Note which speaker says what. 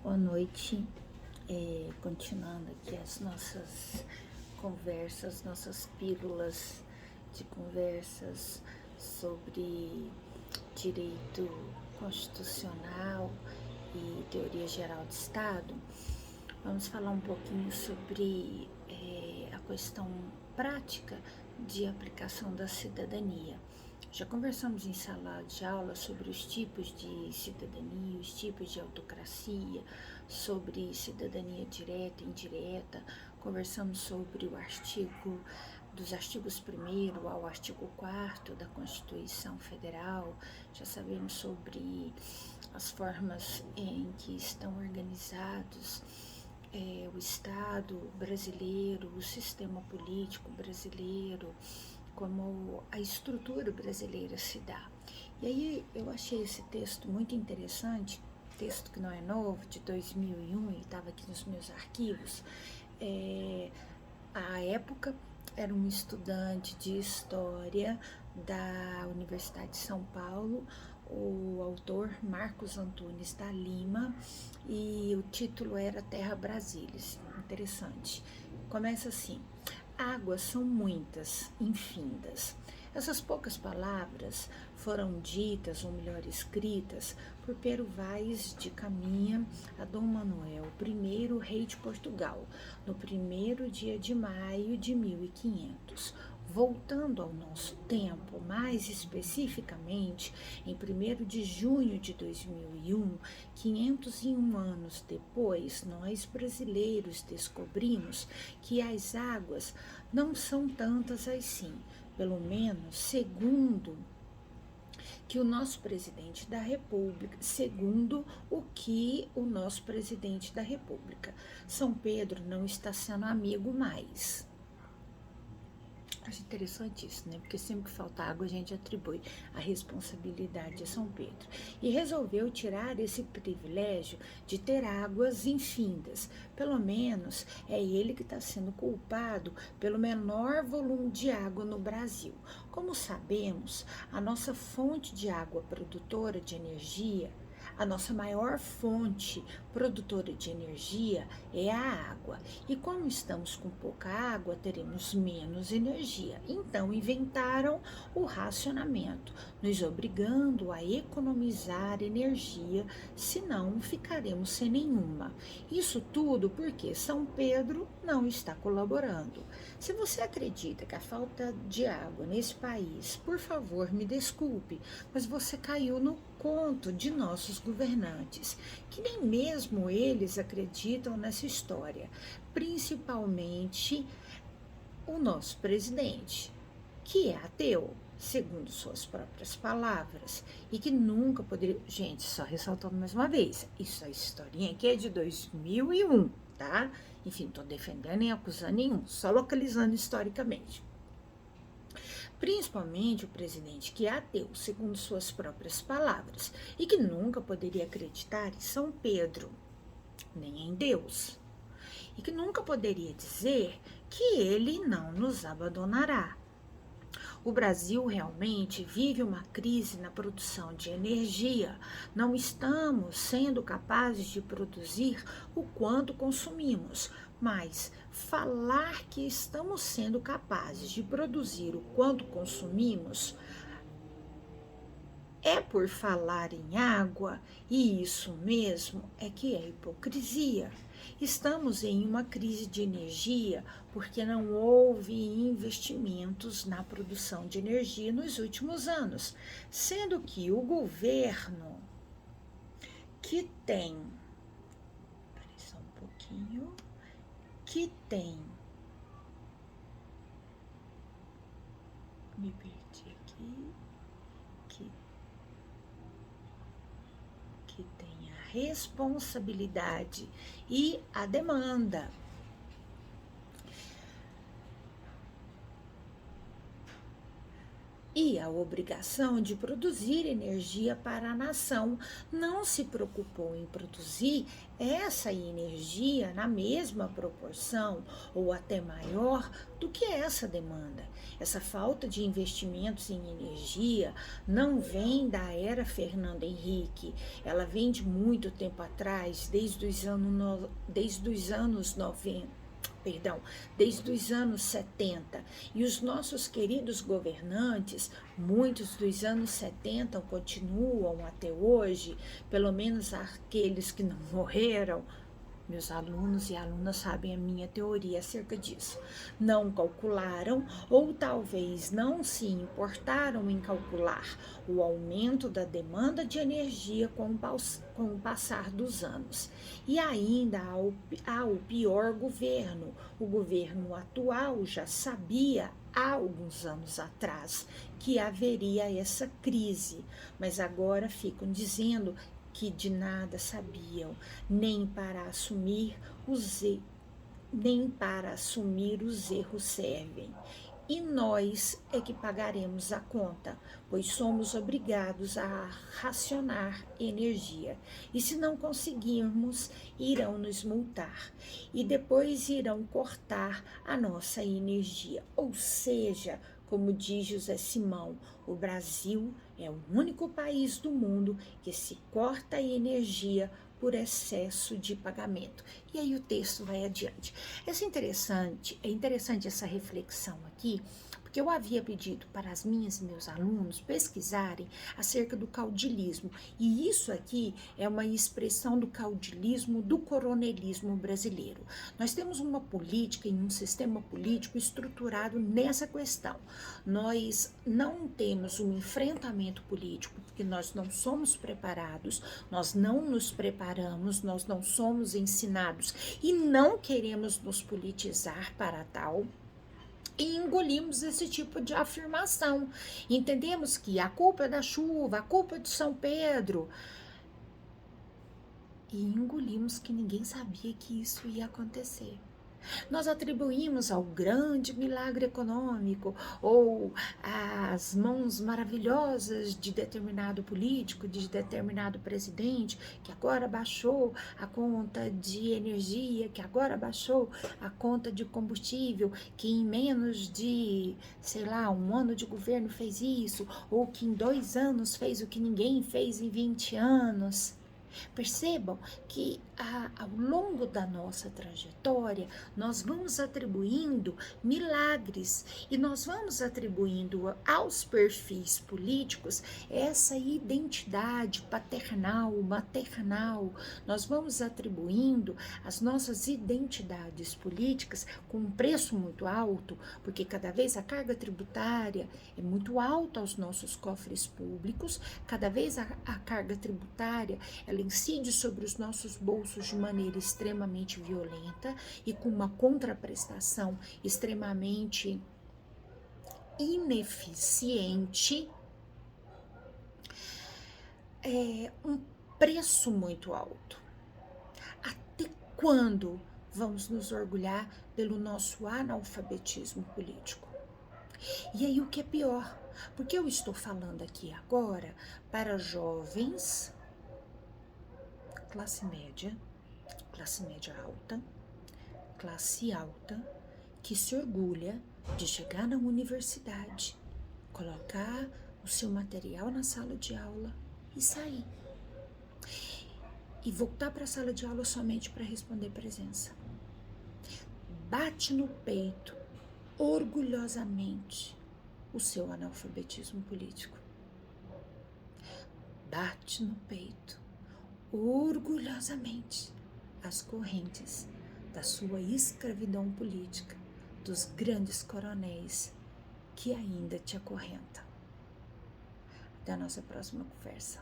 Speaker 1: Boa noite. Continuando aqui as nossas conversas, nossas pílulas de conversas sobre direito constitucional e teoria geral de Estado. Vamos falar um pouquinho sobre a questão prática de aplicação da cidadania. Já conversamos em sala de aula sobre os tipos de cidadania, os tipos de autocracia, sobre cidadania direta e indireta. Conversamos sobre dos artigos 1º ao artigo 4º da Constituição Federal. Já sabemos sobre as formas em que estão organizados o Estado brasileiro, o sistema político brasileiro, como a estrutura brasileira se dá. E aí eu achei esse texto muito interessante, texto que não é novo, de 2001, e estava aqui nos meus arquivos. À época, era um estudante de História da Universidade de São Paulo, o autor Marcos Antunes da Lima, e o título era Terra Brasilis. Interessante. Começa assim: águas são muitas, infindas. Essas poucas palavras foram ditas, ou melhor, escritas, por Pero Vaz de Caminha a Dom Manuel I, rei de Portugal, no 1º dia de maio de 1500. Voltando ao nosso tempo, mais especificamente, em 1º de junho de 2001, 501 anos depois, nós brasileiros descobrimos que as águas não são tantas assim, pelo menos segundo que o nosso presidente da República, segundo o que o nosso presidente da República. São Pedro não está sendo amigo mais. Acho interessante isso, né? Porque sempre que falta água, a gente atribui a responsabilidade a São Pedro. E resolveu tirar esse privilégio de ter águas infindas. Pelo menos é ele que está sendo culpado pelo menor volume de água no Brasil. Como sabemos, a nossa fonte de água produtora de energia, a nossa maior fonte produtora de energia é a água. E como estamos com pouca água, teremos menos energia. Então, inventaram o racionamento, nos obrigando a economizar energia, senão ficaremos sem nenhuma. Isso tudo porque São Pedro não está colaborando. Se você acredita que a falta de água nesse país, por favor, me desculpe, mas você caiu no conto de nossos governantes, que nem mesmo eles acreditam nessa história, principalmente o nosso presidente, que é ateu, segundo suas próprias palavras, e que nunca poderia... Gente, só ressaltando mais uma vez, isso é historinha que é de 2001, tá? Enfim, não tô defendendo nem acusando nenhum, só localizando historicamente. Principalmente o presidente que é ateu, segundo suas próprias palavras, e que nunca poderia acreditar em São Pedro, nem em Deus, e que nunca poderia dizer que ele não nos abandonará. O Brasil realmente vive uma crise na produção de energia. Não estamos sendo capazes de produzir o quanto consumimos, mas falar que estamos sendo capazes de produzir o quanto consumimos é por falar em água, e isso mesmo é que é hipocrisia. Estamos em uma crise de energia porque não houve investimentos na produção de energia nos últimos anos, sendo que o governo que tem, peraí só um pouquinho, que tem, me perdi aqui, que tem a responsabilidade e a demanda. E havia a obrigação de produzir energia para a nação, não se preocupou em produzir essa energia na mesma proporção ou até maior do que essa demanda. Essa falta de investimentos em energia não vem da era Fernando Henrique, ela vem de muito tempo atrás, desde os anos 90. Desde os anos 70. E os nossos queridos governantes, muitos dos anos 70 continuam até hoje, pelo menos aqueles que não morreram. Meus alunos e alunas sabem a minha teoria acerca disso. Não calcularam ou talvez não se importaram em calcular o aumento da demanda de energia com o passar dos anos. E ainda há o pior governo. O governo atual já sabia há alguns anos atrás que haveria essa crise, mas agora ficam dizendo que de nada sabiam, nem para assumir os erros servem. E nós é que pagaremos a conta, pois somos obrigados a racionar energia. E se não conseguirmos, irão nos multar. E depois irão cortar a nossa energia. Ou seja, como diz José Simão, o Brasil é o único país do mundo que se corta a energia por excesso de pagamento. E aí o texto vai adiante. É interessante essa reflexão aqui, porque eu havia pedido para as minhas e meus alunos pesquisarem acerca do caudilismo, e isso aqui é uma expressão do caudilismo, do coronelismo brasileiro. Nós temos uma política e um sistema político estruturado nessa questão. Nós não temos um enfrentamento político, porque nós não somos preparados, nós não nos preparamos, nós não somos ensinados e não queremos nos politizar para tal. E engolimos esse tipo de afirmação. Entendemos que a culpa é da chuva, a culpa é de São Pedro. E engolimos que ninguém sabia que isso ia acontecer. Nós atribuímos ao grande milagre econômico ou às mãos maravilhosas de determinado político, de determinado presidente, que agora baixou a conta de energia, que agora baixou a conta de combustível, que em menos de, um ano de governo fez isso, ou que em 2 anos fez o que ninguém fez em 20 anos. Percebam que ao longo da nossa trajetória, nós vamos atribuindo milagres e nós vamos atribuindo aos perfis políticos essa identidade paternal, maternal. Nós vamos atribuindo as nossas identidades políticas com um preço muito alto, porque cada vez a carga tributária é muito alta aos nossos cofres públicos, cada vez a carga tributária ela incide sobre os nossos bolsos de maneira extremamente violenta e com uma contraprestação extremamente ineficiente, um preço muito alto. Até quando vamos nos orgulhar pelo nosso analfabetismo político? E aí o que é pior, porque eu estou falando aqui agora para jovens, classe média alta, que se orgulha de chegar na universidade, colocar o seu material na sala de aula e sair. E voltar para a sala de aula somente para responder presença. Bate no peito, orgulhosamente, o seu analfabetismo político. Bate no peito, orgulhosamente, as correntes da sua escravidão política, dos grandes coronéis que ainda te acorrentam. Até a nossa próxima conversa.